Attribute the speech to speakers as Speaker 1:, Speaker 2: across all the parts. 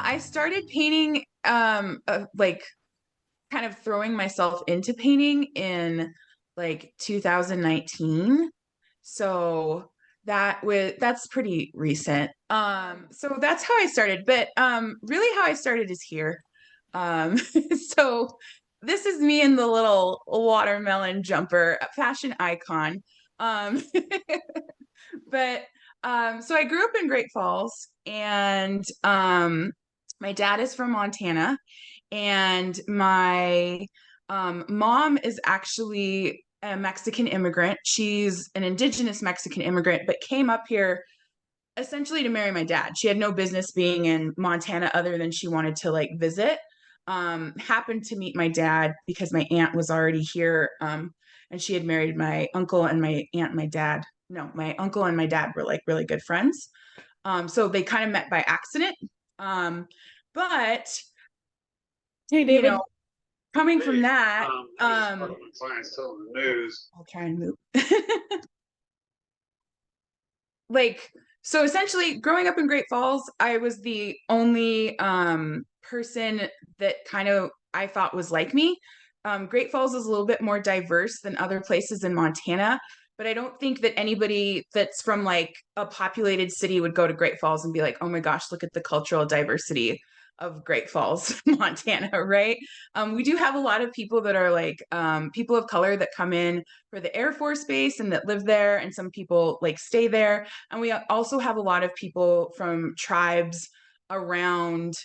Speaker 1: I started painting, like kind of throwing myself into painting in like 2019. So that's pretty recent. So that's how I started. But really how I started is here. Um, so this is me in the little watermelon jumper, a fashion icon. Um, but so I grew up in Great Falls, and my dad is from Montana, and my mom is actually a Mexican immigrant. She's an indigenous Mexican immigrant, but came up here essentially to marry my dad. She had no business being in Montana other than she wanted to like visit. Happened to meet my dad because my aunt was already here, and she had married my uncle, and my aunt and my dad. No, my uncle and my dad were like really good friends. So they kind of met by accident. But
Speaker 2: Hey,
Speaker 1: you know,
Speaker 2: David.
Speaker 1: coming from
Speaker 2: Hey,
Speaker 1: that,
Speaker 2: I was just talking to clients telling the news.
Speaker 1: I'll try and move. Like, so essentially growing up in Great Falls, I was the only person that kind of I thought was like me. Great Falls is a little bit more diverse than other places in Montana, but I don't think that anybody that's from like a populated city would go to Great Falls and be like, oh my gosh, look at the cultural diversity of Great Falls, Montana, right? We do have a lot of people that are like people of color that come in for the Air Force Base and that live there, and some people like stay there. And we also have a lot of people from tribes around,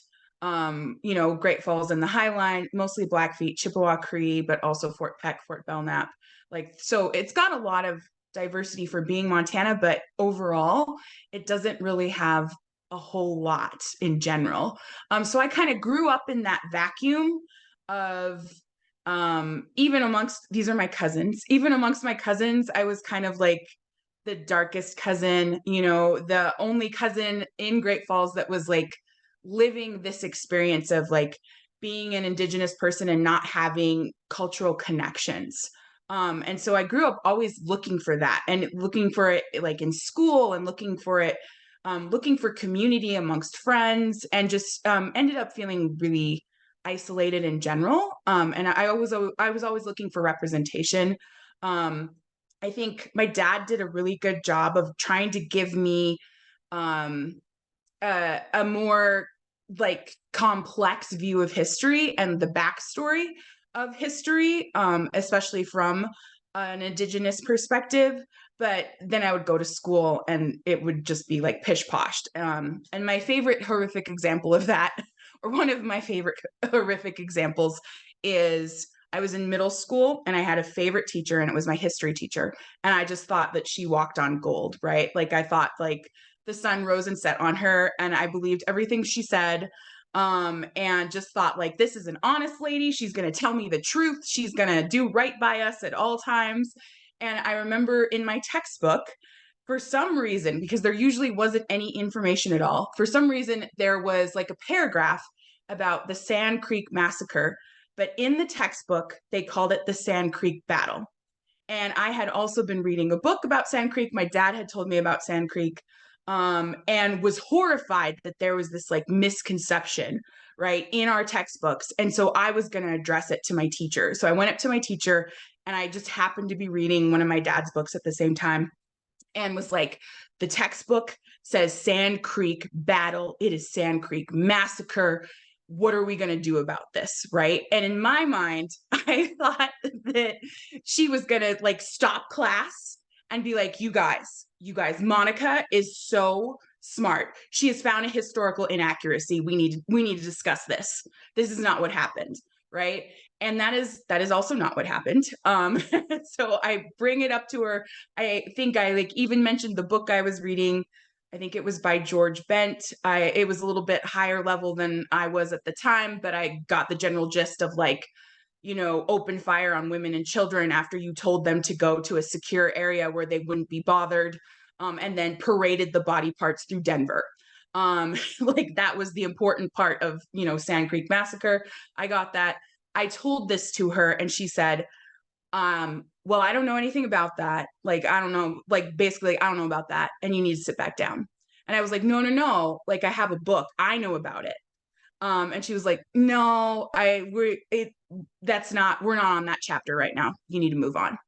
Speaker 1: Great Falls and the High Line, mostly Blackfeet, Chippewa Cree, but also Fort Peck, Fort Belknap. Like, so it's got a lot of diversity for being Montana, but overall, it doesn't really have a whole lot in general. So I kind of grew up in that vacuum of even amongst these are my cousins, even amongst my cousins, I was kind of like the darkest cousin, the only cousin in Great Falls that was like living this experience of like being an indigenous person and not having cultural connections. And so I grew up always looking for that and looking for it like in school and looking for community amongst friends, and just ended up feeling really isolated in general. And I was always looking for representation. Um, I think my dad did a really good job of trying to give me um, a more like complex view of history and the backstory of history, especially from an indigenous perspective. But then I would go to school and it would just be like pish poshed. And my favorite horrific example of that, or one of my favorite horrific examples, is I was in middle school and I had a favorite teacher, and it was my history teacher. And I just thought that she walked on gold, right? Like I thought like the sun rose and set on her, and I believed everything she said. And just thought like, this is an honest lady. She's going to tell me the truth. She's going to do right by us at all times. And I remember in my textbook, for some reason, because there usually wasn't any information at all, for some reason, there was like a paragraph about the Sand Creek Massacre. But in the textbook, they called it the Sand Creek Battle. And I had also been reading a book about Sand Creek. My dad had told me about Sand Creek, and was horrified that there was this like misconception, right, in our textbooks. And so I was going to address it to my teacher. So I went up to my teacher, and I just happened to be reading one of my dad's books at the same time, and was like, the textbook says Sand Creek Battle. It is Sand Creek Massacre. What are we going to do about this? Right. And in my mind, I thought that she was going to like stop class and be like, Monica is so smart. She has found a historical inaccuracy. We need to discuss this. This is not what happened. Right. And that is also not what happened. So I bring it up to her. I think I like even mentioned the book I was reading. I think it was by George Bent. It was a little bit higher level than I was at the time, but I got the general gist of like, open fire on women and children after you told them to go to a secure area where they wouldn't be bothered, and then paraded the body parts through Denver. Like that was the important part of, Sand Creek Massacre. I got that. I told this to her, and she said, well, I don't know anything about that. Like, I don't know, like basically, I don't know about that. And you need to sit back down. And I was like, no, no, no. Like, I have a book. I know about it. And she was like, no, we're not on that chapter right now. You need to move on.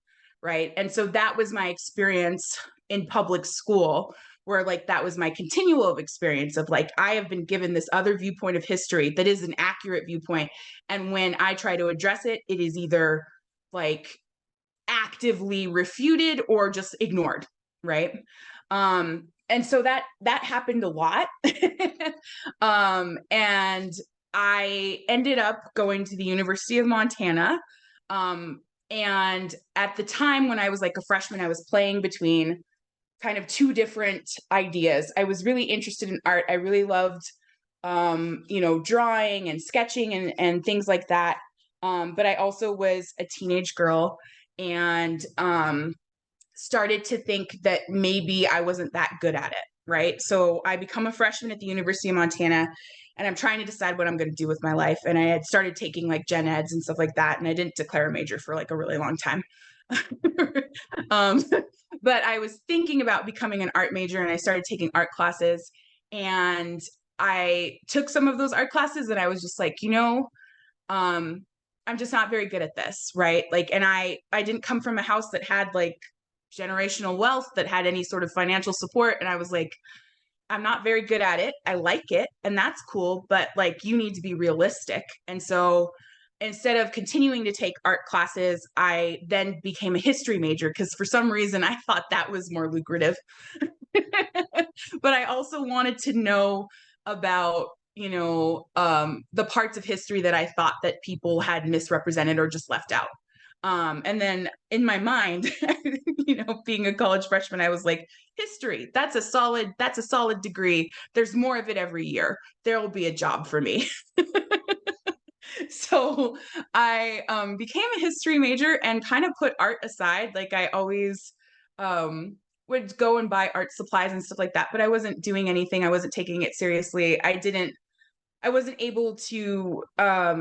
Speaker 1: Right. And so that was my experience in public school, where like that was my continual of experience of like, I have been given this other viewpoint of history that is an accurate viewpoint. And when I try to address it, it is either like actively refuted or just ignored. Right. And so that happened a lot. And I ended up going to the University of Montana. And at the time when I was like a freshman, I was playing between kind of two different ideas. I was really interested in art. I really loved, drawing and sketching and things like that. But I also was a teenage girl and started to think that maybe I wasn't that good at it. Right. So I become a freshman at the University of Montana and I'm trying to decide what I'm going to do with my life. And I had started taking like gen eds and stuff like that. And I didn't declare a major for like a really long time. um, but I was thinking about becoming an art major and I started taking art classes. And I took some of those art classes and I was just like, um, I'm just not very good at this. Right. Like, and I didn't come from a house that had like generational wealth, that had any sort of financial support. And I was like, I'm not very good at it. I like it and that's cool, but like you need to be realistic. And so instead of continuing to take art classes, I then became a history major because for some reason I thought that was more lucrative. But I also wanted to know about the parts of history that I thought that people had misrepresented or just left out. And then in my mind, being a college freshman, I was like, history, that's a solid degree. There's more of it every year. There will be a job for me. So I became a history major and kind of put art aside. Like I always would go and buy art supplies and stuff like that, but I wasn't doing anything. I wasn't taking it seriously. I wasn't able to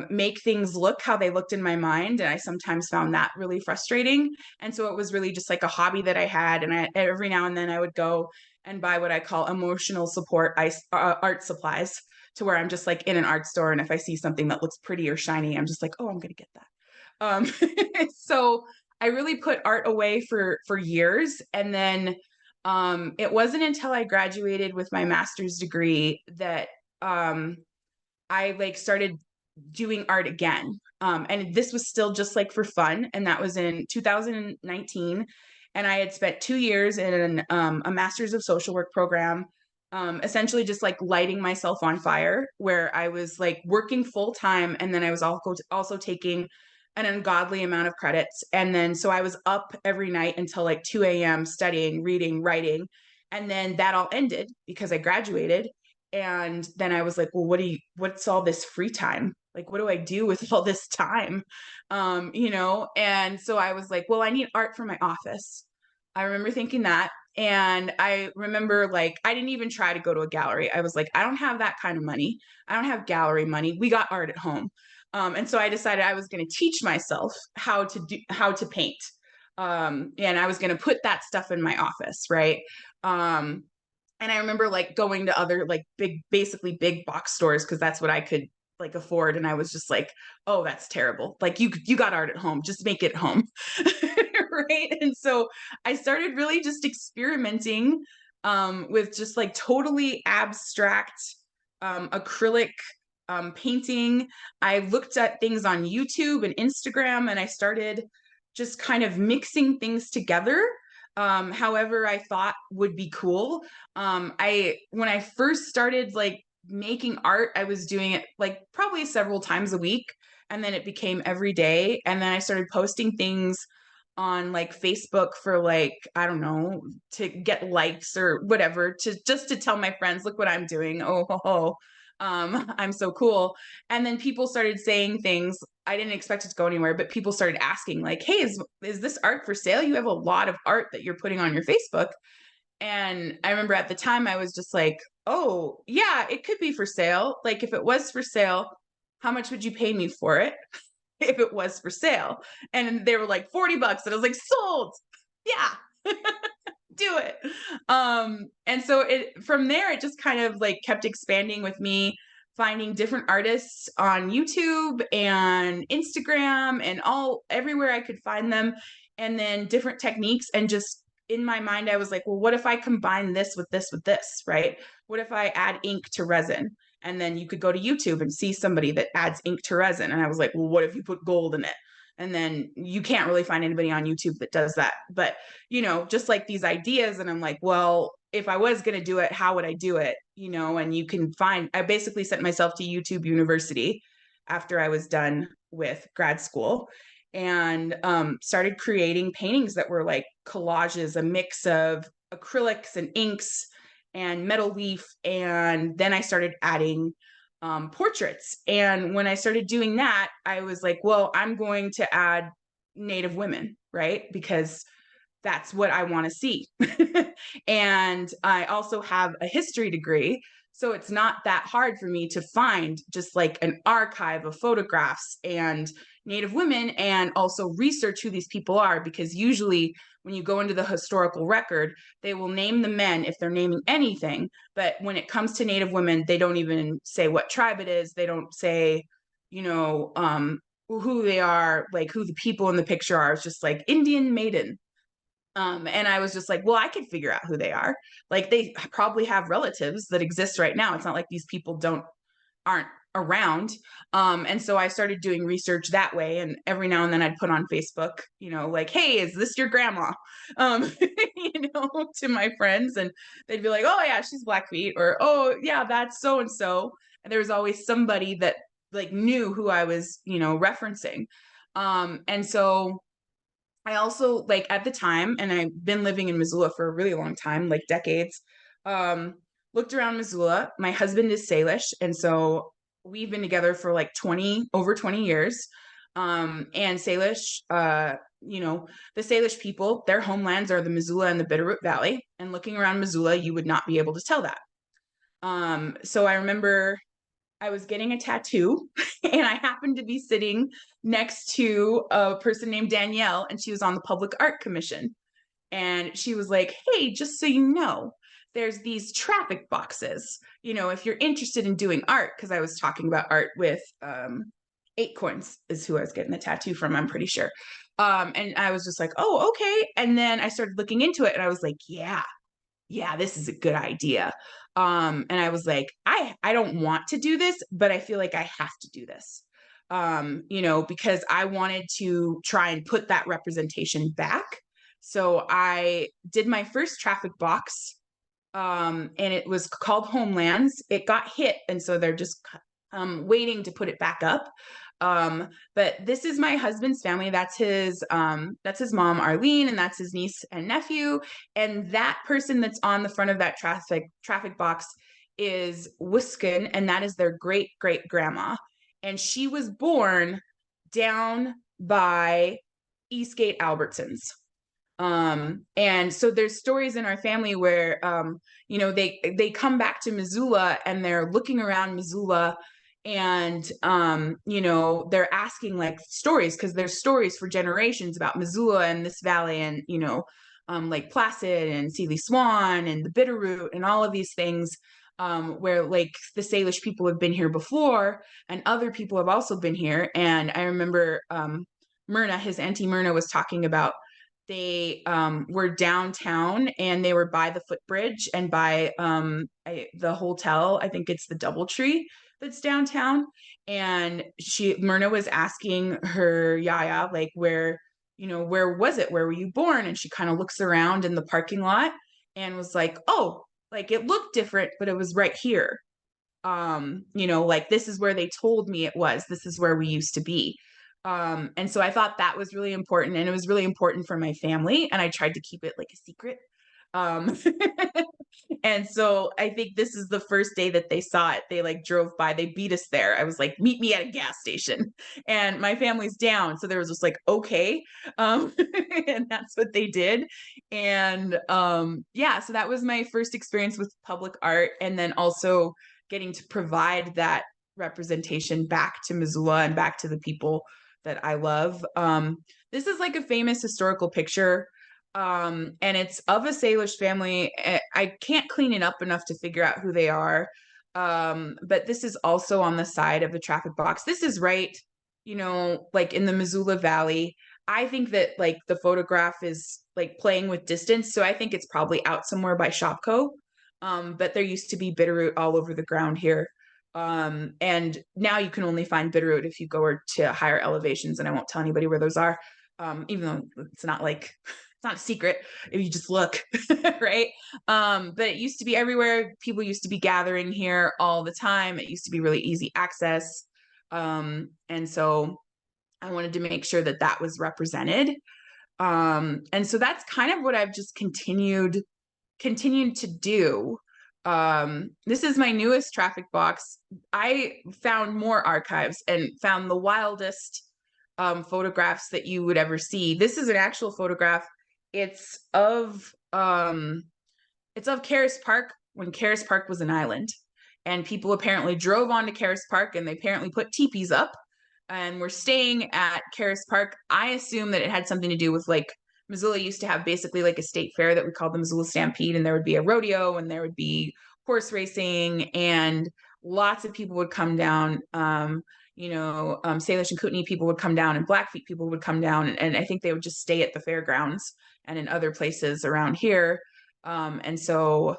Speaker 1: make things look how they looked in my mind. And I sometimes found that really frustrating. And so it was really just like a hobby that I had. And every now and then I would go and buy what I call emotional support art supplies, to where I'm just like in an art store. And if I see something that looks pretty or shiny, I'm just like, oh, I'm going to get that. So I really put art away for years. And then it wasn't until I graduated with my master's degree that I like started doing art again. And this was still just like for fun. And that was in 2019. And I had spent 2 years in a master's of social work program, essentially just like lighting myself on fire, where I was like working full time. And then I was also taking an ungodly amount of credits. And then so I was up every night until like 2 a.m. studying, reading, writing. And then that all ended because I graduated. And then I was like, well, what's all this free time? Like, what do I do with all this time? And so I was like, well, I need art for my office. I remember thinking that. And I remember like, I didn't even try to go to a gallery. I was like, I don't have that kind of money. I don't have gallery money. We got art at home. And so I decided I was going to teach myself how to paint. And I was going to put that stuff in my office. Right. And I remember like going to other like basically big box stores because that's what I could like afford. And I was just like, oh, that's terrible. Like you got art at home, just make it at home. Right. And so I started really just experimenting with just like totally abstract acrylic painting. I looked at things on YouTube and Instagram and I started just kind of mixing things together however I thought would be cool. When I first started like making art, I was doing it like probably several times a week, and then it became every day. And then I started posting things on like Facebook for like, I don't know, to get likes or whatever, to tell my friends, look what I'm doing. Oh, ho, ho. I'm so cool. And then people started saying things. I didn't expect it to go anywhere, but people started asking like, hey, is this art for sale? You have a lot of art that you're putting on your Facebook. And I remember at the time I was just like, oh, yeah, it could be for sale. Like if it was for sale, how much would you pay me for it? If it was for sale. And they were like $40. And I was like, sold. Yeah. Do it. And so it from there it just kind of like kept expanding with me finding different artists on YouTube and Instagram and all everywhere I could find them, and then different techniques. And just in my mind, I was like, well, what if I combine this with this with this, right? What if I add ink to resin? And then you could go to YouTube and see somebody that adds ink to resin. And I was like, well, what if you put gold in it? And then you can't really find anybody on YouTube that does that. But, just like these ideas. And I'm like, well, if I was going to do it, how would I do it? And you can I basically sent myself to YouTube University after I was done with grad school, and started creating paintings that were like collages, a mix of acrylics and inks and metal leaf. And then I started adding portraits. And when I started doing that, I was like, well, I'm going to add Native women, right? Because that's what I want to see. And I also have a history degree. So it's not that hard for me to find just like an archive of photographs and Native women, and also research who these people are. Because usually when you go into the historical record, they will name the men if they're naming anything. But when it comes to Native women, they don't even say what tribe it is. They don't say, who they are, like who the people in the picture are. It's just like Indian maiden. And I was just like, well, I could figure out who they are. Like they probably have relatives that exist right now. It's not like these people aren't around. And so I started doing research that way. And every now and then I'd put on Facebook, like, hey, is this your grandma? To my friends. And they'd be like, oh yeah, she's Blackfeet, or oh yeah, that's so and so. And there was always somebody that like knew who I was, referencing. And so I also, like, at the time, and I've been living in Missoula for a really long time, like decades, um, looked around Missoula. My husband is Salish, and so we've been together for like over 20 years. And Salish, the Salish people, their homelands are the Missoula and the Bitterroot Valley. And looking around Missoula, you would not be able to tell that. So I remember I was getting a tattoo and I happened to be sitting next to a person named Danielle, and she was on the Public Art Commission. And she was like, hey, just so you know, there's these traffic boxes, if you're interested in doing art, because I was talking about art with Eight Coins is who I was getting the tattoo from, I'm pretty sure. And I was just like, oh, okay. And then I started looking into it and I was like, yeah, this is a good idea. And I was like, I don't want to do this, but I feel like I have to do this. Because I wanted to try and put that representation back. So I did my first traffic box, and it was called Homelands. It got hit, and so they're just waiting to put it back up. But this is my husband's family. That's his mom, Arlene, and that's his niece and nephew. And that person that's on the front of that traffic box is Wiskin, and that is their great great grandma. And she was born down by Eastgate Albertsons. And so there's stories in our family where they come back to Missoula and they're looking around Missoula, and they're asking like stories, because there's stories for generations about Missoula and this valley, and Lake Placid and Sealy Swan and the Bitterroot and all of these things, where like the Salish people have been here before and other people have also been here. And I remember Myrna, his auntie Myrna, was talking about they were downtown and they were by the footbridge and by the hotel. I think it's the Doubletree that's downtown. And Myrna was asking her Yaya, like, where was it? Where were you born? And she kind of looks around in the parking lot and was like, oh, like it looked different, but it was right here. Like this is where they told me it was. This is where we used to be. And so I thought that was really important, and it was really important for my family, and I tried to keep it like a secret. Um, and so I think this is the first day that they saw it. They like drove by, they beat us there. I was like, meet me at a gas station. And my family's down. So there was just like, okay. And that's what they did. And yeah, so that was my first experience with public art. And then also getting to provide that representation back to Missoula and back to the people that I love. This is like a famous historical picture. And it's of a Salish family. I can't clean it up enough to figure out who they are. But this is also on the side of the traffic box. This is right, like in the Missoula Valley. I think that like the photograph is like playing with distance. So I think it's probably out somewhere by Shopko. But there used to be bitterroot all over the ground here. And now you can only find bitterroot if you go to higher elevations, and I won't tell anybody where those are. Even though it's not like it's not a secret if you just look, right? But it used to be everywhere. People used to be gathering here all the time. It used to be really easy access. And so I wanted to make sure that that was represented. And so that's kind of what I've just continued to do. This is my newest traffic box. I found more archives and found the wildest photographs that you would ever see. This is an actual photograph. It's of Caris Park when Caris Park was an island. And people apparently drove onto Caris Park and they apparently put teepees up and were staying at Caris Park. I assume that it had something to do with like Missoula used to have basically like a state fair that we called the Missoula Stampede, and there would be a rodeo and there would be horse racing, and lots of people would come down. Salish and Kootenai people would come down, and Blackfeet people would come down, and I think they would just stay at the fairgrounds and in other places around here. And so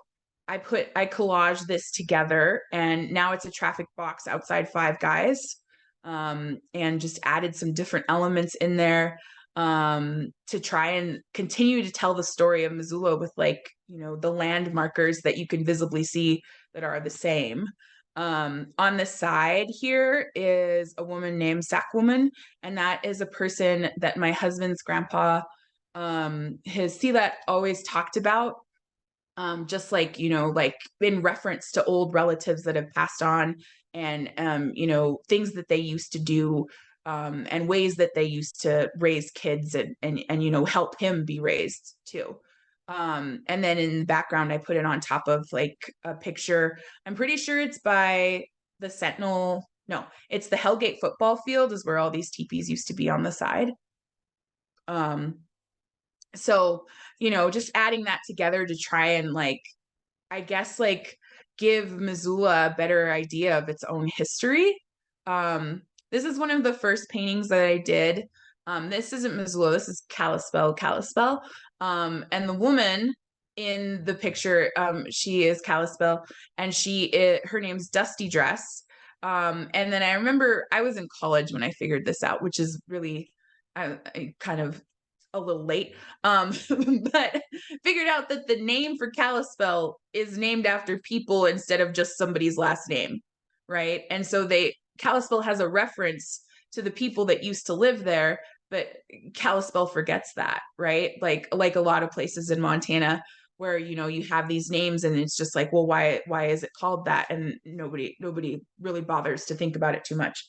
Speaker 1: I collaged this together, and now it's a traffic box outside Five Guys, and just added some different elements in there to try and continue to tell the story of Missoula with the land markers that you can visibly see that are the same. On the side here is a woman named Sackwoman, and that is a person that my husband's grandpa, his Silat, always talked about, just like in reference to old relatives that have passed on, and things that they used to do, and ways that they used to raise kids, and help him be raised too. And then in the background I put it on top of like a picture. I'm pretty sure it's by the Sentinel. No, it's the Hellgate football field is where all these teepees used to be on the side. So just adding that together to try and I guess give Missoula a better idea of its own history. This is one of the first paintings that I did. This isn't Missoula, this is Kalispell. And the woman in the picture, she is Kalispell, and her name's Dusty Dress. And then I remember I was in college when I figured this out, which is really I kind of a little late, but figured out that the name for Kalispell is named after people instead of just somebody's last name, right? And so Kalispell has a reference to the people that used to live there, but Kalispell forgets that, right? Like a lot of places in Montana where you have these names and it's just like, well, why is it called that? And nobody really bothers to think about it too much.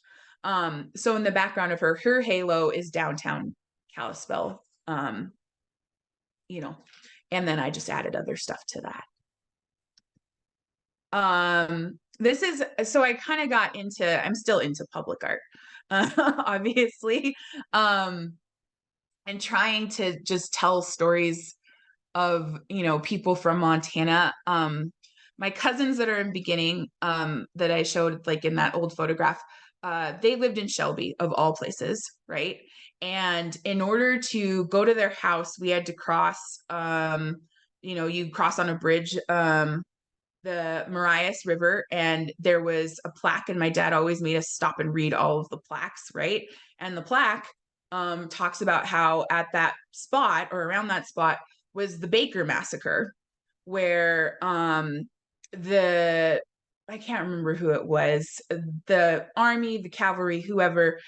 Speaker 1: So in the background of her halo is downtown Kalispell, and then I just added other stuff to that. This is, so I kind of I'm still into public art, obviously, and trying to just tell stories of, people from Montana. My cousins that are in beginning, that I showed in that old photograph, they lived in Shelby of all places, right? And in order to go to their house, we had to cross, you cross on a bridge, the Marias River, and there was a plaque, and my dad always made us stop and read all of the plaques, right? And the plaque talks about how at that spot or around that spot was the Baker Massacre, where I can't remember who it was, the army, the cavalry, whoever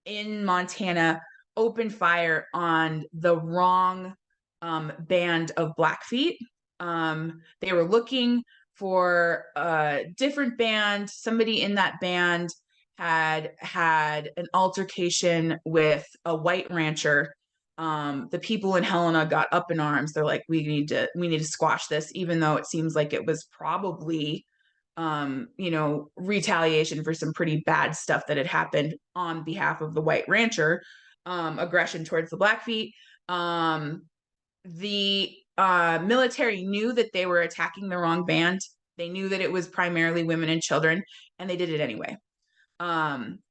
Speaker 1: in Montana opened fire on the wrong band of Blackfeet. They were looking for a different band. Somebody in that band had an altercation with a white rancher. The people in Helena got up in arms. They're like, we need to squash this, even though it seems like it was probably retaliation for some pretty bad stuff that had happened on behalf of the white rancher, aggression towards the Blackfeet. The military knew that they were attacking the wrong band, They knew that it was primarily women and children, and they did it anyway.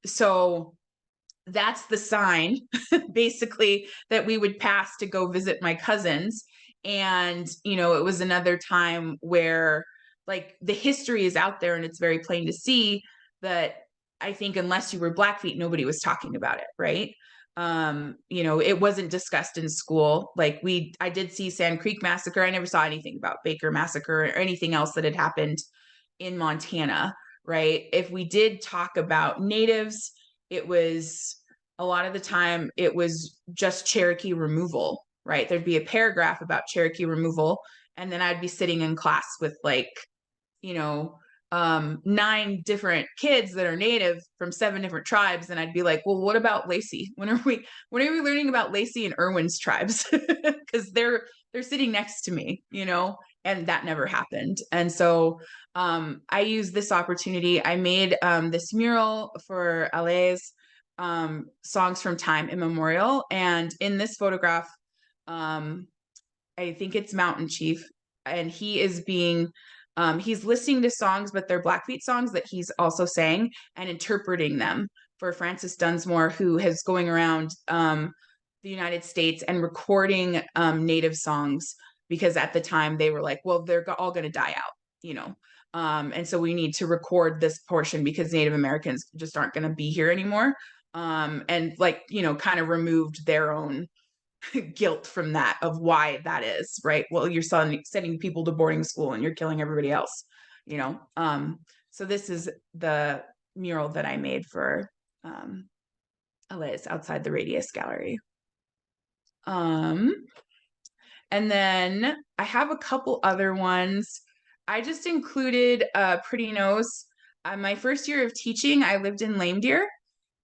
Speaker 1: So that's the sign, basically, that we would pass to go visit my cousins. And, it was another time where, like, the history is out there and it's very plain to see that I think unless you were Blackfeet, nobody was talking about it, right? It wasn't discussed in school. Like I did see Sand Creek Massacre. I never saw anything about Baker Massacre or anything else that had happened in Montana, right? If we did talk about natives, it was a lot of the time it was just Cherokee removal, right? There'd be a paragraph about Cherokee removal, and then I'd be sitting in class with like, you know, 9 different kids that are native from 7 different tribes, and I'd be like, well, what about Lacey? When are we learning about Lacey and Irwin's tribes? Because they're sitting next to me, and that never happened. And so I used this opportunity. I made this mural for Alaise, songs from time immemorial, and in this photograph, I think it's Mountain Chief, and he's listening to songs, but they're Blackfeet songs that he's also sang and interpreting them for Francis Dunsmore, who is going around the United States and recording Native songs, because at the time they were like, well, they're all going to die out, and so we need to record this portion because Native Americans just aren't going to be here anymore. And like, kind of removed their own guilt from that, of why that is, right? Well, you're sending people to boarding school and you're killing everybody else, so this is the mural that I made for Alaise outside the Radius Gallery. And then I have a couple other ones. I just included Pretty Nose. My first year of teaching, I lived in Lame Deer,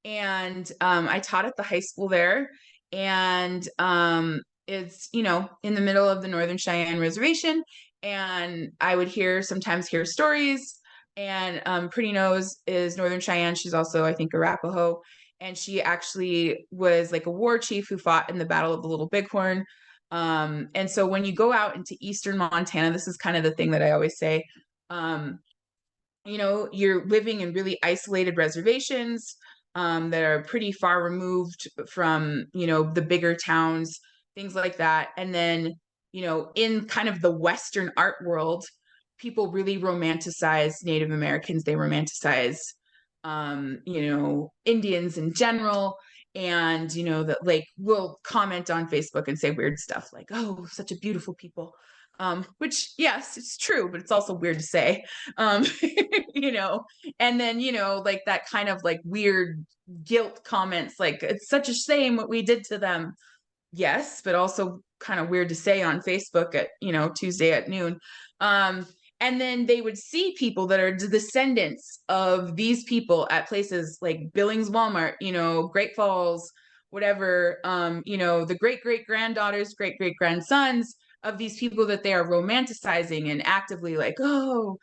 Speaker 1: and I taught at the high school there. And it's, in the middle of the Northern Cheyenne Reservation. And I would sometimes hear stories. And Pretty Nose is Northern Cheyenne. She's also, I think, Arapaho. And she actually was like a war chief who fought in the Battle of the Little Bighorn. And so when you go out into eastern Montana, this is kind of the thing that I always say, you're living in really isolated reservations that are pretty far removed from, the bigger towns, things like that. And then, in kind of the Western art world, people really romanticize Native Americans. They romanticize, Indians in general. And, that like we'll comment on Facebook and say weird stuff like, oh, such a beautiful people. Which, yes, it's true, but it's also weird to say, and then, like that kind of like weird guilt comments, like it's such a shame what we did to them. Yes, but also kind of weird to say on Facebook at, Tuesday at noon. And then they would see people that are descendants of these people at places like Billings, Walmart, Great Falls, whatever, the great granddaughters, great grandsons of these people that they are romanticizing and actively like, oh,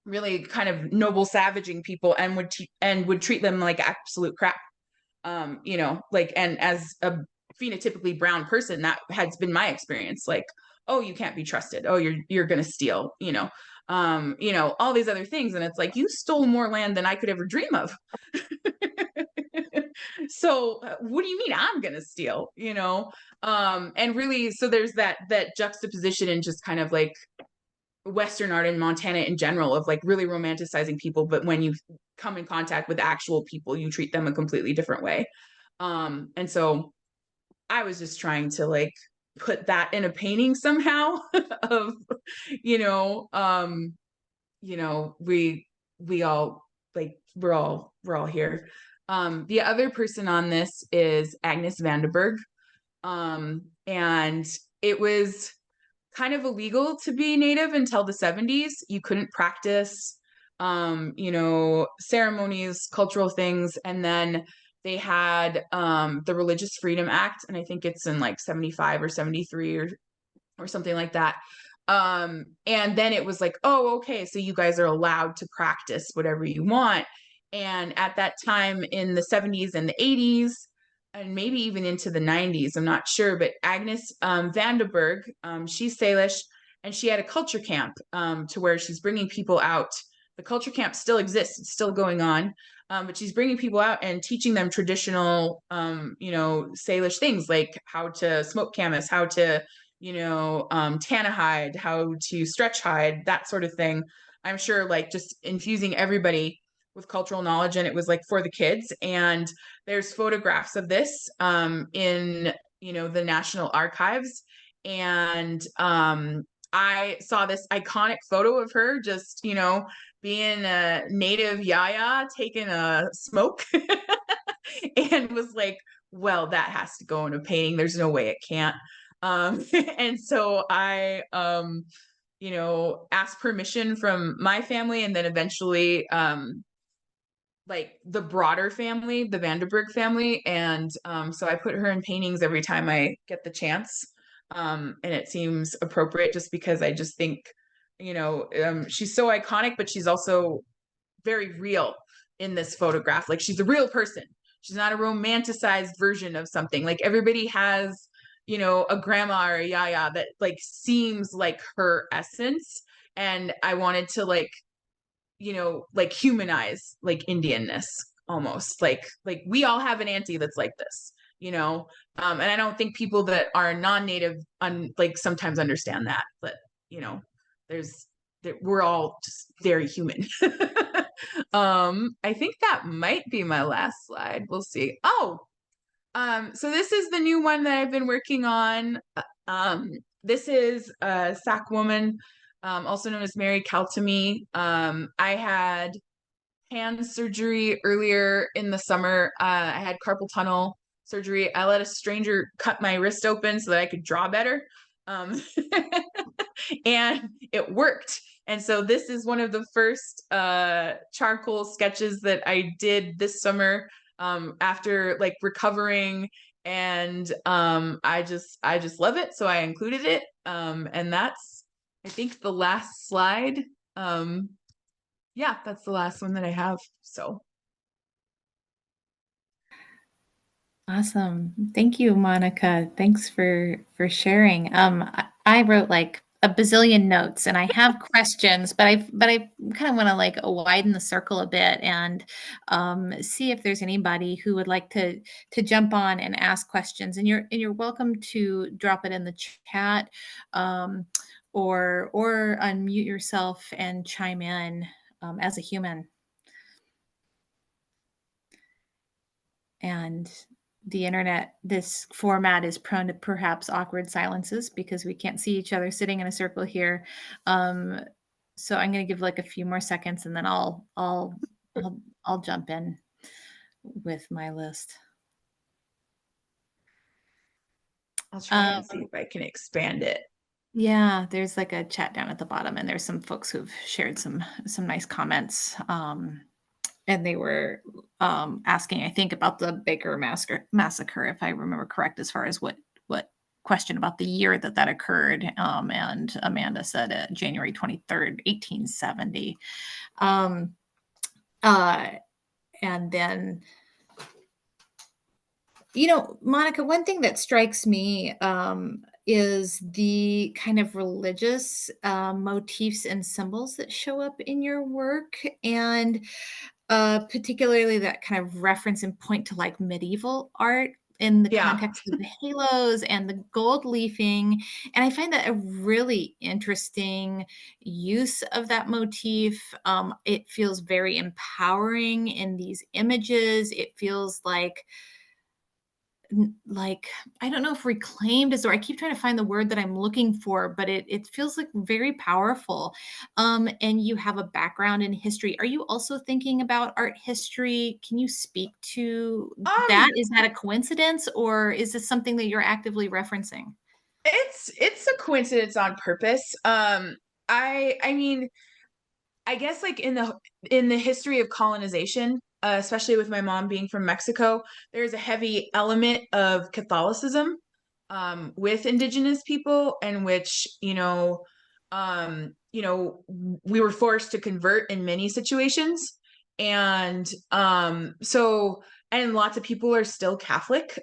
Speaker 1: really kind of noble savaging people, and would treat them like absolute crap. Like, and as a phenotypically brown person, that has been my experience. Like, oh, you can't be trusted. Oh, you're gonna steal, all these other things. And it's like, you stole more land than I could ever dream of. So what do you mean I'm gonna steal, and really, so there's that juxtaposition in just kind of like Western art in Montana in general, of like really romanticizing people, but when you come in contact with actual people, you treat them a completely different way. And so I was just trying to like put that in a painting somehow of, we all like, we're all here. The other person on this is Agnes Vandenberg. And it was kind of illegal to be Native until the 70s. You couldn't practice, ceremonies, cultural things. And then they had the Religious Freedom Act, and I think it's in like 75 or 73 or something like that. And then it was like, oh, okay, so you guys are allowed to practice whatever you want. And at that time in the 70s and the 80s, and maybe even into the 90s, I'm not sure, but Agnes Vandenberg, she's Salish, and she had a culture camp to where she's bringing people out. The culture camp still exists; it's still going on, but she's bringing people out and teaching them traditional, Salish things like how to smoke camas, how to, tan a hide, how to stretch hide, that sort of thing. I'm sure, like, just infusing everybody with cultural knowledge, and it was like for the kids. And there's photographs of this in the National Archives, and I saw this iconic photo of her just being a native yaya taking a smoke and was like, well, that has to go in a painting, there's no way it can't. And so I asked permission from my family, and then eventually like the broader family, the Vanderburg family. And so I put her in paintings every time I get the chance. And it seems appropriate just because I just think, she's so iconic, but she's also very real in this photograph. Like, she's a real person. She's not a romanticized version of something. Like, everybody has, a grandma or a yaya that like seems like her essence. And I wanted to like humanize like Indianness almost. Like we all have an auntie that's like this, and I don't think people that are non-native like sometimes understand that. But there's we're all just very human. I think that might be my last slide. We'll see. Oh, so this is the new one that I've been working on. This is a Sac woman, also known as Mary Kaltamy. I had hand surgery earlier in the summer. I had carpal tunnel surgery. I let a stranger cut my wrist open so that I could draw better. And it worked. And so this is one of the first charcoal sketches that I did this summer after like recovering. And I just love it. So I included it. And that's, I think, the last slide. Yeah, that's the last one that I have. So
Speaker 3: Awesome. Thank you, Monica. Thanks for sharing. I wrote like a bazillion notes and I have questions, but I kind of want to like widen the circle a bit and see if there's anybody who would like to jump on and ask questions. And you're welcome to drop it in the chat, or unmute yourself and chime in as a human. And the internet, this format is prone to perhaps awkward silences because we can't see each other sitting in a circle here. So I'm going to give like a few more seconds, and then I'll jump in with my list.
Speaker 1: I'll try and see if I can expand it.
Speaker 3: Yeah, there's like a chat down at the bottom, and there's some folks who've shared some nice comments. And they were asking, I think, about the Baker massacre, if I remember correct, as far as what question about the year that occurred. And Amanda said January 23rd, 1870. And then, Monica, one thing that strikes me is the kind of religious motifs and symbols that show up in your work. And particularly that kind of reference and point to like medieval art in the
Speaker 1: Yeah.
Speaker 3: context of the halos and the gold leafing. And I find that a really interesting use of that motif. It feels very empowering in these images. It feels like I don't know if reclaimed is, or I keep trying to find the word that I'm looking for, but it feels like very powerful. And you have a background in history. Are you also thinking about art history? Can you speak to that? Is that a coincidence, or is this something that you're actively referencing?
Speaker 1: It's a coincidence on purpose. I mean, I guess like in the history of colonization, especially with my mom being from Mexico, there's a heavy element of Catholicism with Indigenous people, in which we were forced to convert in many situations, and and lots of people are still Catholic,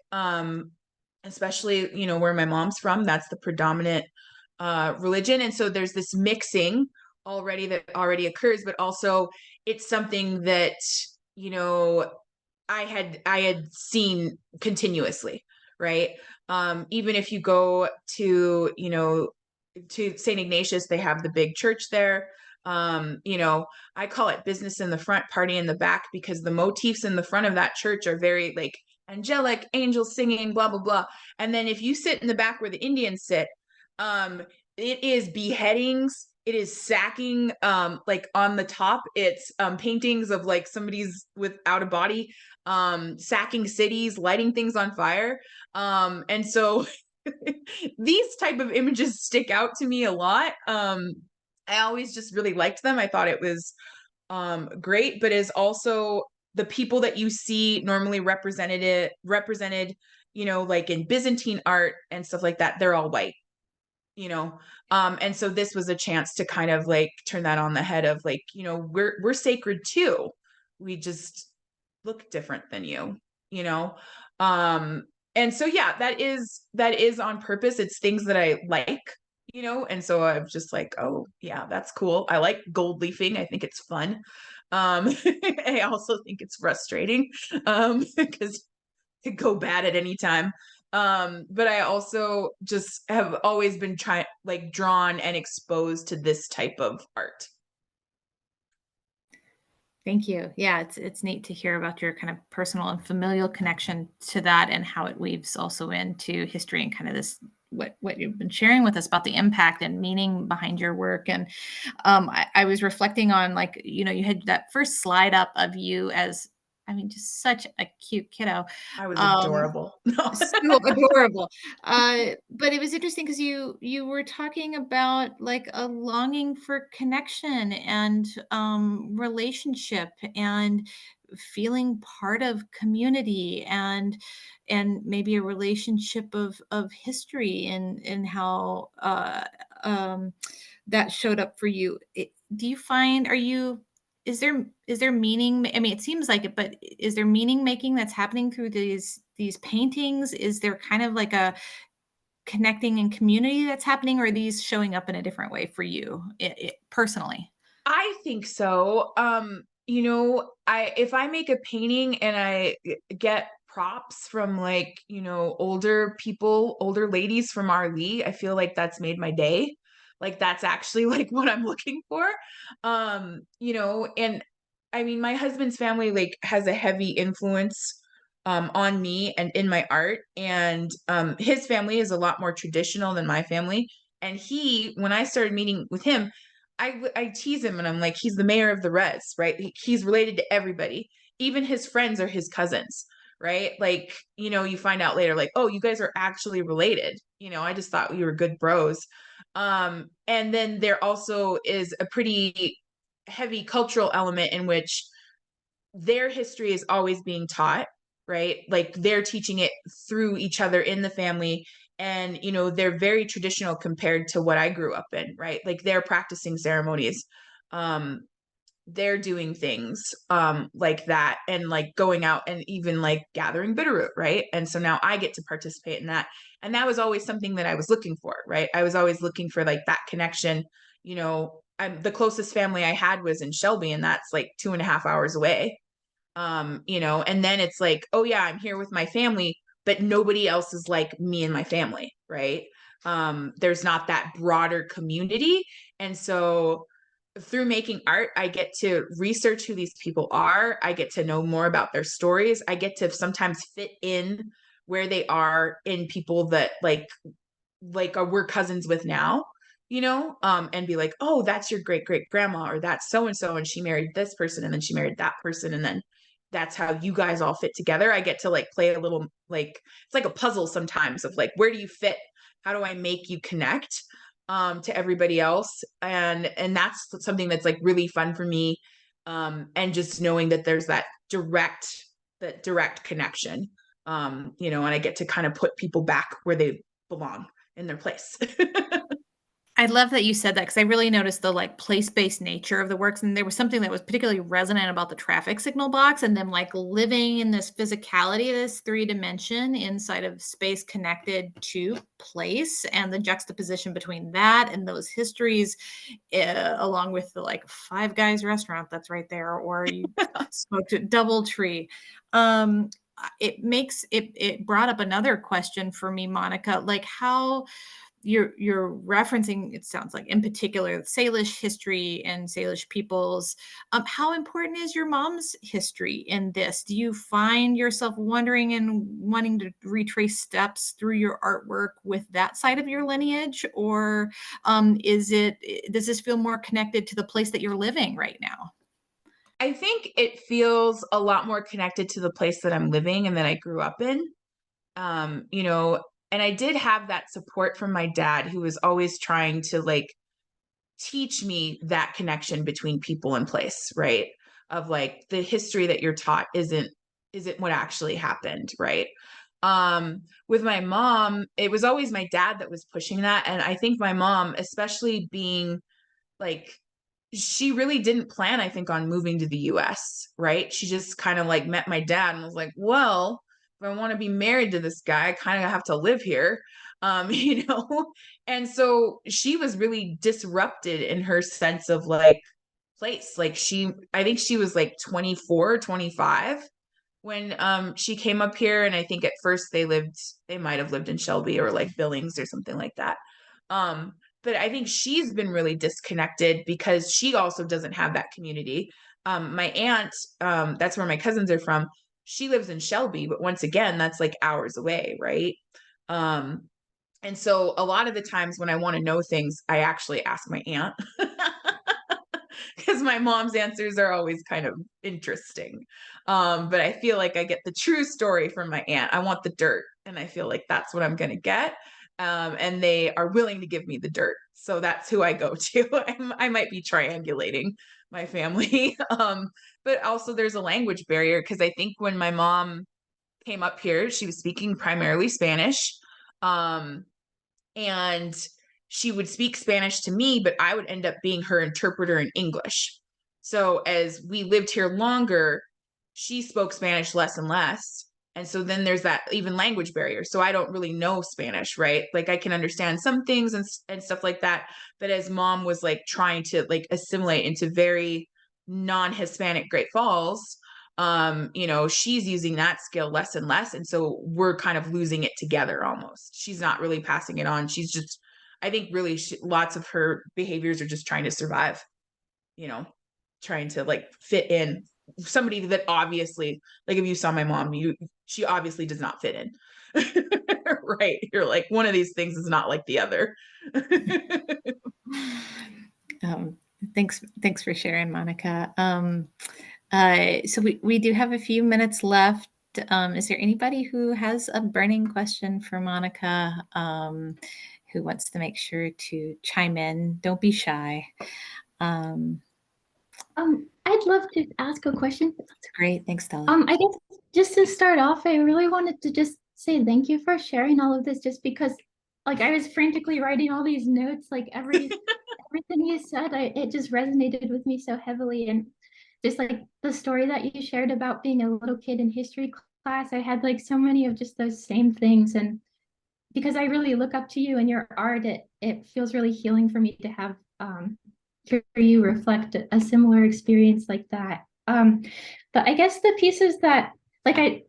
Speaker 1: especially where my mom's from. That's the predominant religion. And so there's this mixing already that already occurs, but also it's something that, you know, I had seen continuously, right? Even if you go to, you know, to St. Ignatius, they have the big church there. You know, I call it business in the front, party in the back, because the motifs in the front of that church are very like angelic, angels singing, blah, blah, blah. And then if you sit in the back where the Indians sit, um, it is beheadings, it is sacking, like on the top, it's paintings of like somebody's without a body, sacking cities, lighting things on fire. And so these type of images stick out to me a lot. I always just really liked them. I thought it was great, but is also the people that you see normally represented, you know, like in Byzantine art and stuff like that, they're all white, you know. And so this was a chance to kind of like turn that on the head of like, you know, we're sacred too. We just look different than you, you know. um and so yeah, that is on purpose. It's things that I like, you know, and so I'm just like, oh yeah, that's cool. I like gold leafing. I think it's fun. I also think it's frustrating because it could go bad at any time. But I also just have always been trying, like, drawn and exposed to this type of art.
Speaker 3: Thank you. Yeah, it's neat to hear about your kind of personal and familial connection to that and how it weaves also into history and kind of this what you've been sharing with us about the impact and meaning behind your work. And I was reflecting on, like, you know, you had that first slide up of you as, I mean, just such a cute kiddo.
Speaker 1: I was
Speaker 3: Um,
Speaker 1: adorable. No.
Speaker 3: so adorable. But it was interesting because you were talking about like a longing for connection and relationship and feeling part of community and maybe a relationship of history and how that showed up for you. Do you find, are you, is there meaning? I mean, it seems like it, but is there meaning making that's happening through these paintings? Is there kind of like a connecting and community that's happening, or are these showing up in a different way for you personally?
Speaker 1: I think so. You know, I if I make a painting and I get props from, like, you know, older people, older ladies from our Lee, I feel like that's made my day. Like that's actually like what I'm looking for. You know, and I mean my husband's family like has a heavy influence on me and in my art, and his family is a lot more traditional than my family. And he, when I started meeting with him, I tease him and I'm like, he's the mayor of the res, right? He's related to everybody. Even his friends are his cousins, right? Like, you know, you find out later, like, oh, you guys are actually related. You know, I just thought we were good bros. And then there also is a pretty heavy cultural element in which their history is always being taught, right? Like they're teaching it through each other in the family. And, you know, they're very traditional compared to what I grew up in, right? Like they're practicing ceremonies. Um, they're doing things like that, and like going out and even like gathering bitterroot, right? And so now I get to participate in that. And that was always something that I was looking for, right? I was always looking for like that connection. You know, the closest family I had was in Shelby, and that's like 2.5 hours away. You know, and then it's like, oh yeah, I'm here with my family, but nobody else is like me and my family, right? There's not that broader community. And so through making art, I get to research who these people are. I get to know more about their stories. I get to sometimes fit in where they are in people that we're cousins with now, you know, and be like, oh, that's your great great grandma, or that's so and so, and she married this person, and then she married that person, and then that's how you guys all fit together. I get to like play a little, like, it's like a puzzle sometimes of like, where do you fit? How do I make you connect to everybody else? And that's something that's like really fun for me. And just knowing that there's that direct connection. You know, and I get to kind of put people back where they belong in their place.
Speaker 3: I love that you said that because I really noticed the like place-based nature of the works, and there was something that was particularly resonant about the traffic signal box and them like living in this physicality, this 3 dimension inside of space connected to place, and the juxtaposition between that and those histories, along with the like Five Guys restaurant that's right there, or you smoked at DoubleTree. It brought up another question for me, Monica, like how you're referencing, it sounds like in particular Salish history and Salish peoples. How important is your mom's history in this? Do you find yourself wondering and wanting to retrace steps through your artwork with that side of your lineage, or does this feel more connected to the place that you're living right now?
Speaker 1: I think it feels a lot more connected to the place that I'm living and that I grew up in. You know, and I did have that support from my dad, who was always trying to like teach me that connection between people and place, right? Of like the history that you're taught isn't what actually happened, right? With my mom, it was always my dad that was pushing that. And I think my mom, especially being like, she really didn't plan, I think, on moving to the US, right? She just kind of like met my dad and was like, well, if I want to be married to this guy, I kind of have to live here. You know? And so she was really disrupted in her sense of like place. Like I think she was like 24, 25 when she came up here. And I think at first they might have lived in Shelby or like Billings or something like that. um but I think she's been really disconnected because she also doesn't have that community. My aunt, that's where my cousins are from, she lives in Shelby, but once again that's like hours away, right? um and so a lot of the times when I want to know things, I actually ask my aunt because my mom's answers are always kind of interesting. But I feel like I get the true story from my aunt. I want the dirt, and I feel like that's what I'm going to get. And they are willing to give me the dirt. So that's who I go to. I might be triangulating my family. But also, there's a language barrier because I think when my mom came up here, she was speaking primarily Spanish. Um, and she would speak Spanish to me, but I would end up being her interpreter in English. So as we lived here longer, she spoke Spanish less and less. And so then there's that even language barrier. So I don't really know Spanish, right? Like I can understand some things and stuff like that. But as mom was like trying to like assimilate into very non-Hispanic Great Falls, you know, she's using that skill less and less. And so we're kind of losing it together almost. She's not really passing it on. She's just, I think really lots of her behaviors are just trying to survive, you know, trying to like fit in. Somebody that obviously, like if you saw my mom, she obviously does not fit in. Right. You're like, one of these things is not like the other.
Speaker 3: Um, thanks for sharing, Monica. So we do have a few minutes left. Is there anybody who has a burning question for Monica, who wants to make sure to chime in? Don't be shy.
Speaker 4: I'd love to ask a question.
Speaker 3: That's great. Thanks, Stella.
Speaker 4: I guess just to start off, I really wanted to just say thank you for sharing all of this, just because like I was frantically writing all these notes, like everything you said, it just resonated with me so heavily. And just like the story that you shared about being a little kid in history class, I had like so many of just those same things. And because I really look up to you and your art, it feels really healing for me to have hear you reflect a similar experience like that. But I guess the pieces that like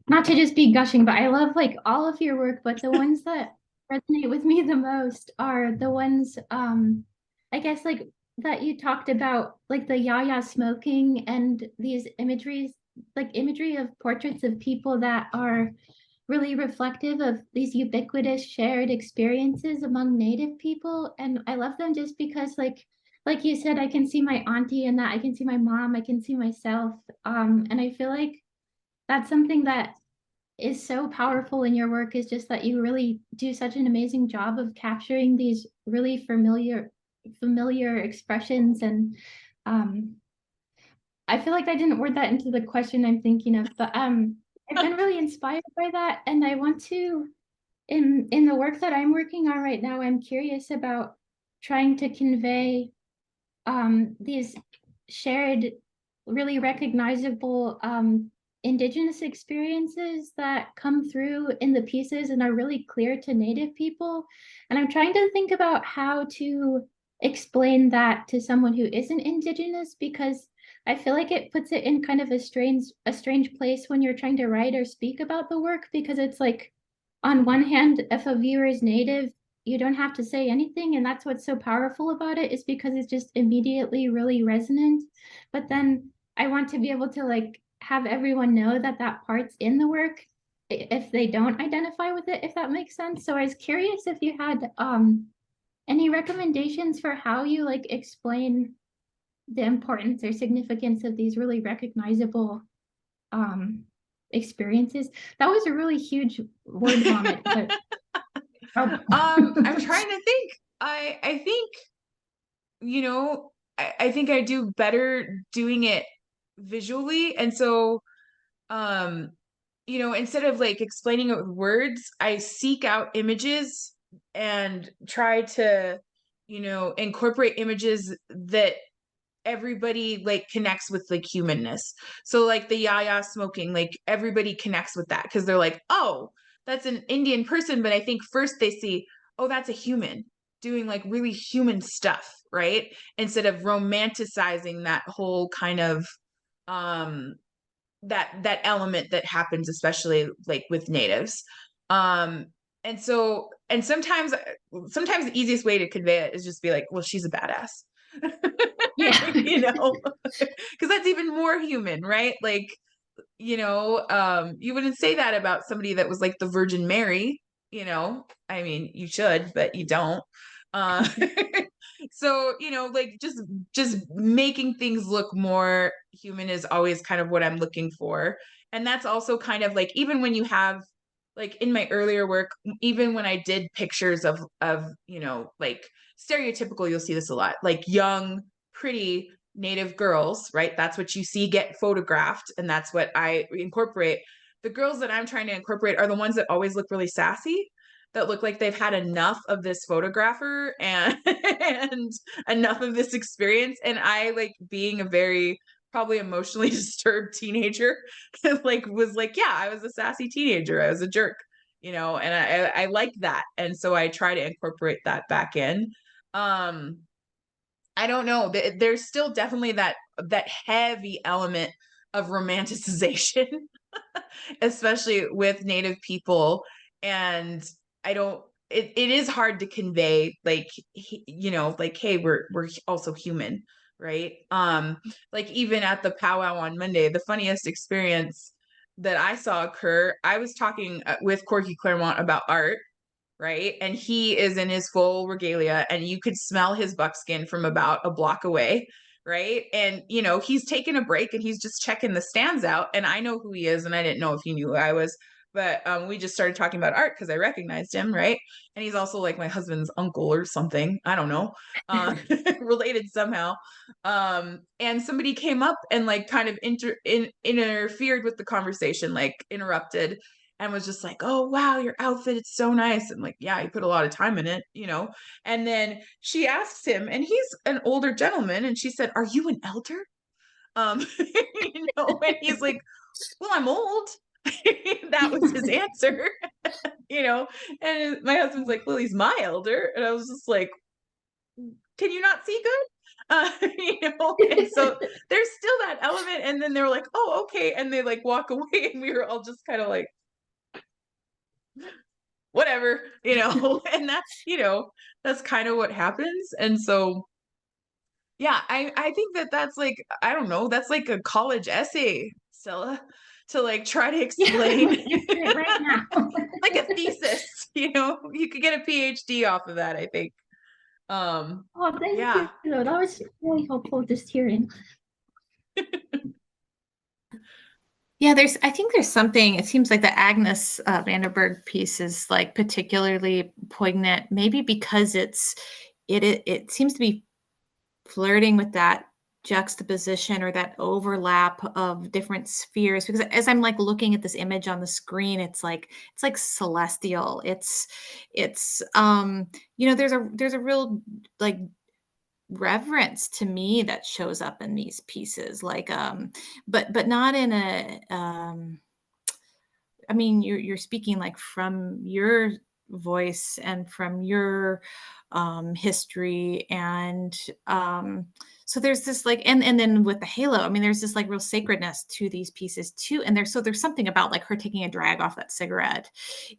Speaker 4: not to just be gushing, but I love like all of your work, but the ones that resonate with me the most are the ones I guess like that you talked about, like the yaya smoking and these imageries, like imagery of portraits of people that are really reflective of these ubiquitous shared experiences among Native people. And I love them just because like you said, I can see my auntie in that, I can see my mom, I can see myself. And I feel like that's something that is so powerful in your work, is just that you really do such an amazing job of capturing these really familiar expressions. And I feel like I didn't word that into the question I'm thinking of, but I've been really inspired by that, and I want to, in the work that I'm working on right now, I'm curious about trying to convey these shared, really recognizable Indigenous experiences that come through in the pieces and are really clear to Native people. And I'm trying to think about how to explain that to someone who isn't Indigenous, because I feel like it puts it in kind of a strange place when you're trying to write or speak about the work, because it's like, on one hand, if a viewer is Native, you don't have to say anything, and that's what's so powerful about it, is because it's just immediately really resonant. But then I want to be able to like have everyone know that that part's in the work if they don't identify with it, if that makes sense. So I was curious if you had any recommendations for how you like explain the importance or significance of these really recognizable experiences. That was a really huge word vomit, but
Speaker 1: I'm trying to think. I think, you know, I think I do better doing it visually. And so, you know, instead of like explaining it with words, I seek out images and try to, you know, incorporate images that everybody like connects with like humanness. So like the yaya smoking, like everybody connects with that because they're like, oh, that's an Indian person. But I think first they see, oh, that's a human doing like really human stuff, right? Instead of romanticizing that whole kind of that element that happens, especially like with natives. Um, and so and sometimes the easiest way to convey it is just be like, well, she's a badass.
Speaker 4: yeah.
Speaker 1: You know, because that's even more human, right? Like, you know, you wouldn't say that about somebody that was like the Virgin Mary, you know. I mean, you should, but you don't. uh so, you know, like just making things look more human is always kind of what I'm looking for. And that's also kind of like, even when you have like in my earlier work, even when I did pictures of, you know, like stereotypical, you'll see this a lot, like young, pretty Native girls, right? That's what you see get photographed, and that's what I incorporate. The girls that I'm trying to incorporate are the ones that always look really sassy, that look like they've had enough of this photographer and and enough of this experience. And I, like being a very probably emotionally disturbed teenager, like was like, yeah, I was a sassy teenager. I was a jerk, you know, and I like that. And so I try to incorporate that back in. Um, I don't know. There's still definitely that heavy element of romanticization, especially with Native people. And I don't. It is hard to convey, like, you know, like, hey, we're also human, right? Like even at the powwow on Monday, the funniest experience that I saw occur. I was talking with Corky Claremont about art, right? And he is in his full regalia, and you could smell his buckskin from about a block away, right? And, you know, he's taking a break and he's just checking the stands out. And I know who he is, and I didn't know if he knew who I was. But we just started talking about art because I recognized him, right? And he's also like my husband's uncle or something. I don't know, related somehow. And somebody came up and like kind of interfered with the conversation, like interrupted, and was just like, oh, wow, your outfit, it's so nice. And like, yeah, you put a lot of time in it, you know. And then she asks him, and he's an older gentleman, and she said, are you an elder? You know, and he's like, well, I'm old. That was his answer. You know. And my husband's like, well, he's my elder. And I was just like, can you not see good? You know. And so there's still that element. And then they were like, oh, okay. And they like walk away, and we were all just kind of like, whatever, you know. And that's, you know, that's kind of what happens. And so, yeah, I think that's like, I don't know, that's like a college essay, Stella, to like try to
Speaker 4: Yeah, I'm
Speaker 1: explain,
Speaker 4: looking at it right now.
Speaker 1: like a thesis, you know. You could get a PhD off of that, I think.
Speaker 4: Oh, thank
Speaker 1: Yeah.
Speaker 4: you. That was really helpful just hearing.
Speaker 3: Yeah, I think there's something, it seems like the Agnes Vanderberg piece is like particularly poignant, maybe because it seems to be flirting with that juxtaposition or that overlap of different spheres, because as I'm like looking at this image on the screen, it's like celestial. There's a real like reverence to me that shows up in these pieces, like but not in a I mean, you're speaking like from your voice and from your history, and so there's this like, and then with the halo, I mean, there's this like real sacredness to these pieces too, and there's something about like her taking a drag off that cigarette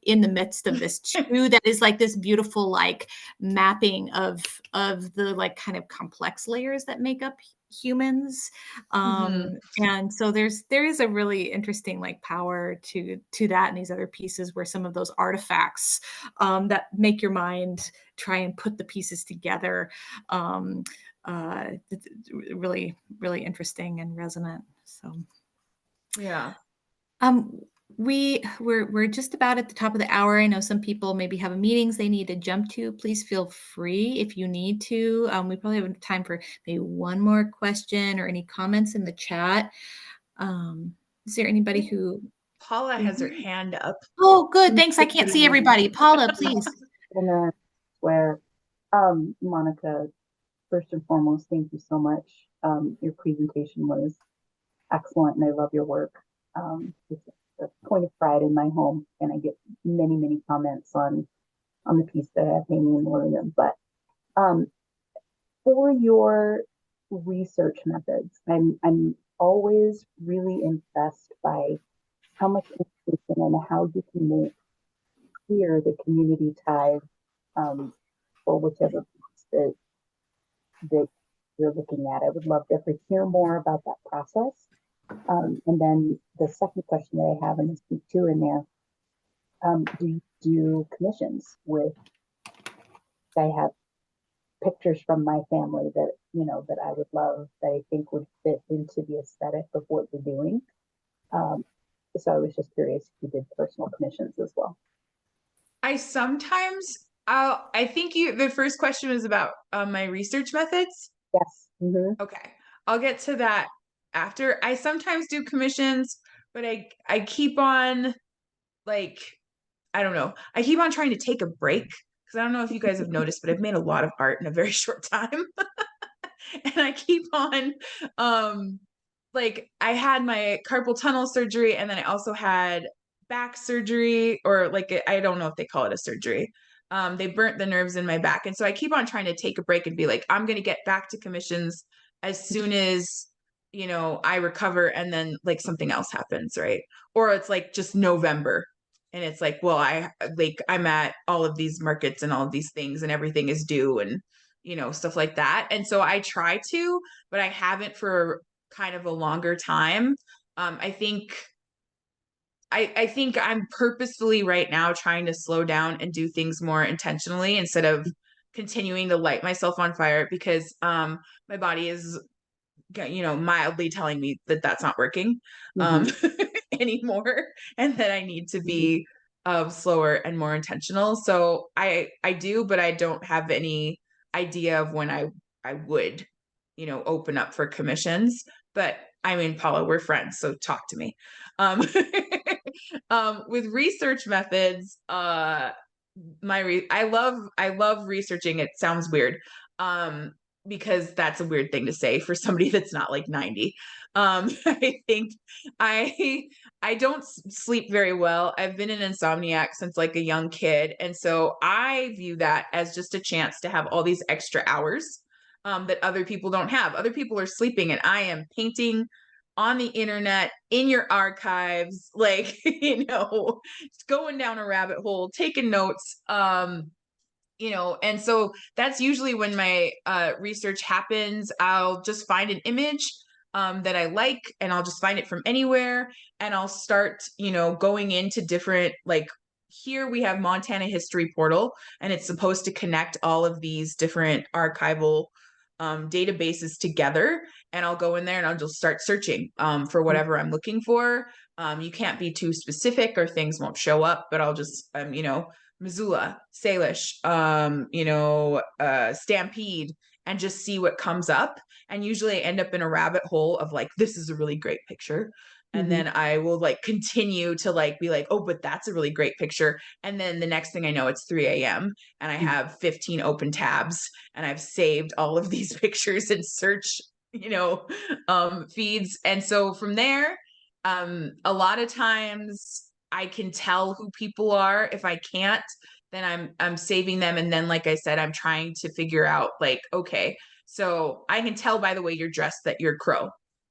Speaker 3: in the midst of this too, that is like this beautiful like mapping of the like kind of complex layers that make up humans. And so there is a really interesting like power to that and these other pieces, where some of those artifacts that make your mind try and put the pieces together, it's really really interesting and resonant. So
Speaker 1: Yeah.
Speaker 3: We're just about at the top of the hour. I know some people maybe have meetings they need to jump to. Please feel free if you need to. We probably have time for maybe one more question or any comments in the chat. Is there anybody who?
Speaker 1: Paula has her hand up.
Speaker 3: Oh, good. Thanks. I can't see everybody. Paula, please.
Speaker 5: Where, Monica, first and foremost, thank you so much. Your presentation was excellent, and I love your work. It's a point of pride in my home, and I get many, many comments on the piece that I have hanging in the living room. But for your research methods, I'm always really impressed by how much information and how you can make clear the community ties for whichever piece that you're looking at. I would love to hear more about that process. And then the second question that I have, and I speak to in there, do you do commissions with? I have pictures from my family that that I would love, that I think would fit into the aesthetic of what you're doing. So I was just curious if you did personal commissions as well.
Speaker 1: I sometimes, I think the first question was about my research methods.
Speaker 5: Yes. Mm-hmm.
Speaker 1: Okay. I'll get to that after. I sometimes do commissions, but I keep on like, I don't know. I keep on trying to take a break, because I don't know if you guys have noticed, but I've made a lot of art in a very short time. And I keep on like, I had my carpal tunnel surgery, and then I also had back surgery, or like I don't know if they call it a surgery. They burnt the nerves in my back, and so I keep on trying to take a break and be like, I'm going to get back to commissions as soon as I recover, and then like something else happens, right? Or it's like just November, and it's like, well, I'm at all of these markets and all of these things, and everything is due, and stuff like that. And so I try to, but I haven't for kind of a longer time. I think I'm purposefully right now trying to slow down and do things more intentionally, instead of continuing to light myself on fire, because my body is mildly telling me that that's not working anymore, and that I need to be slower and more intentional. So I do, but I don't have any idea of when I would open up for commissions. But I mean, Paula, we're friends, so talk to me. With research methods, I love researching. It sounds weird, because that's a weird thing to say for somebody that's not like 90. I think I don't sleep very well. I've been an insomniac since like a young kid, and so I view that as just a chance to have all these extra hours that other people don't have. Other people are sleeping, and I am painting on the internet, in your archives, like going down a rabbit hole, taking notes. And so that's usually when my research happens. I'll just find an image that I like, and I'll just find it from anywhere, and I'll start going into different, like, here we have Montana History Portal, and it's supposed to connect all of these different archival databases together, and I'll go in there and I'll just start searching for whatever I'm looking for. You can't be too specific or things won't show up, but I'll just Missoula, Salish, Stampede, and just see what comes up. And usually I end up in a rabbit hole of like, this is a really great picture. And then I will like continue to like be like, oh, but that's a really great picture. And then the next thing I know, it's 3 a.m. and I have 15 open tabs and I've saved all of these pictures in search, feeds. And so from there, a lot of times I can tell who people are. If I can't, then I'm saving them. And then, like I said, I'm trying to figure out like, okay, so I can tell by the way you're dressed that you're Crow,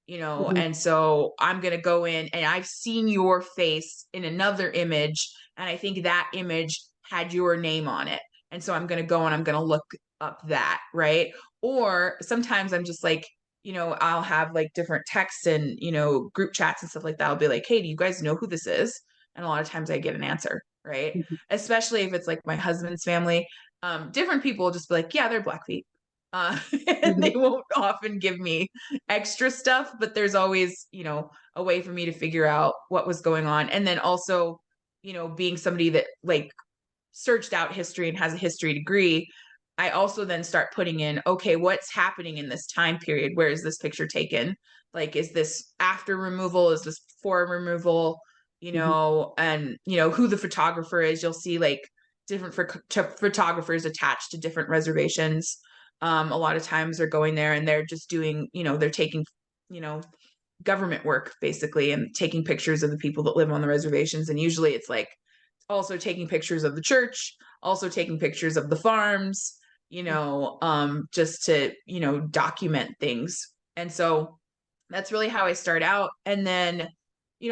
Speaker 1: and so I'm going to go in and I've seen your face in another image. And I think that image had your name on it. And so I'm going to go and I'm going to look up that. Right. Or sometimes I'm just like, I'll have like different texts and, group chats and stuff like that. I'll be like, hey, do you guys know who this is? And a lot of times I get an answer. Right. Especially if it's like my husband's family. Different people will just be like, yeah, they're Blackfeet. And they won't often give me extra stuff, but there's always, a way for me to figure out what was going on. And then also, being somebody that like searched out history and has a history degree, I also then start putting in, okay, what's happening in this time period? Where is this picture taken? Like, is this after removal? Is this before removal? And, who the photographer is. You'll see like different photographers attached to different reservations. A lot of times they're going there and they're just doing, they're taking, government work basically and taking pictures of the people that live on the reservations. And usually it's like also taking pictures of the church, also taking pictures of the farms, just to, document things. And so that's really how I start out. And then,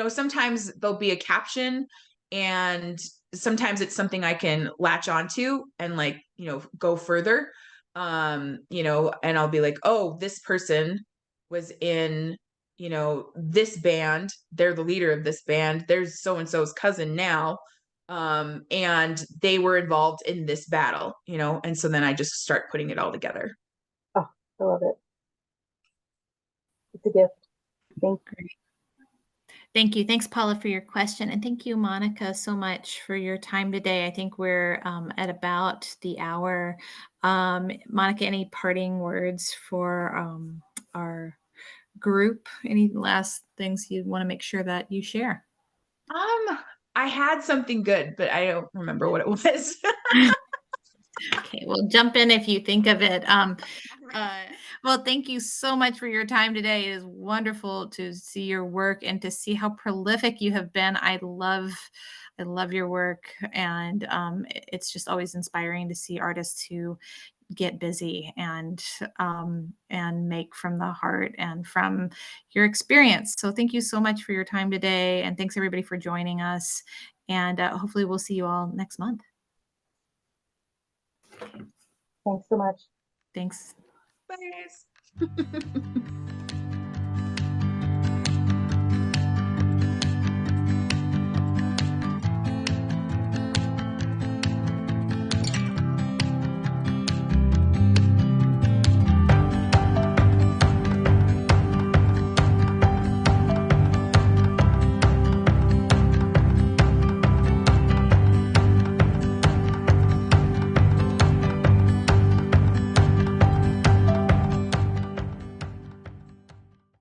Speaker 1: sometimes there'll be a caption and sometimes it's something I can latch onto and like, go further. And I'll be like, oh, this person was in, this band. They're the leader of this band. There's so-and-so's cousin now. And they were involved in this battle, and so then I just start putting it all together.
Speaker 5: Oh, I love it. It's a gift. Thank you.
Speaker 3: Thank you. Thanks, Paula, for your question. And thank you, Monica, so much for your time today. I think we're at about the hour. Monica, any parting words for our group? Any last things you want to make sure that you share?
Speaker 1: I had something good, but I don't remember what it was.
Speaker 3: Okay, well, jump in if you think of it. Well, thank you so much for your time today. It is wonderful to see your work and to see how prolific you have been. I love your work, and it's just always inspiring to see artists who get busy and make from the heart and from your experience. So thank you so much for your time today, and thanks everybody for joining us. And hopefully we'll see you all next month.
Speaker 5: Thanks so much.
Speaker 3: Thanks.
Speaker 1: Bye, guys.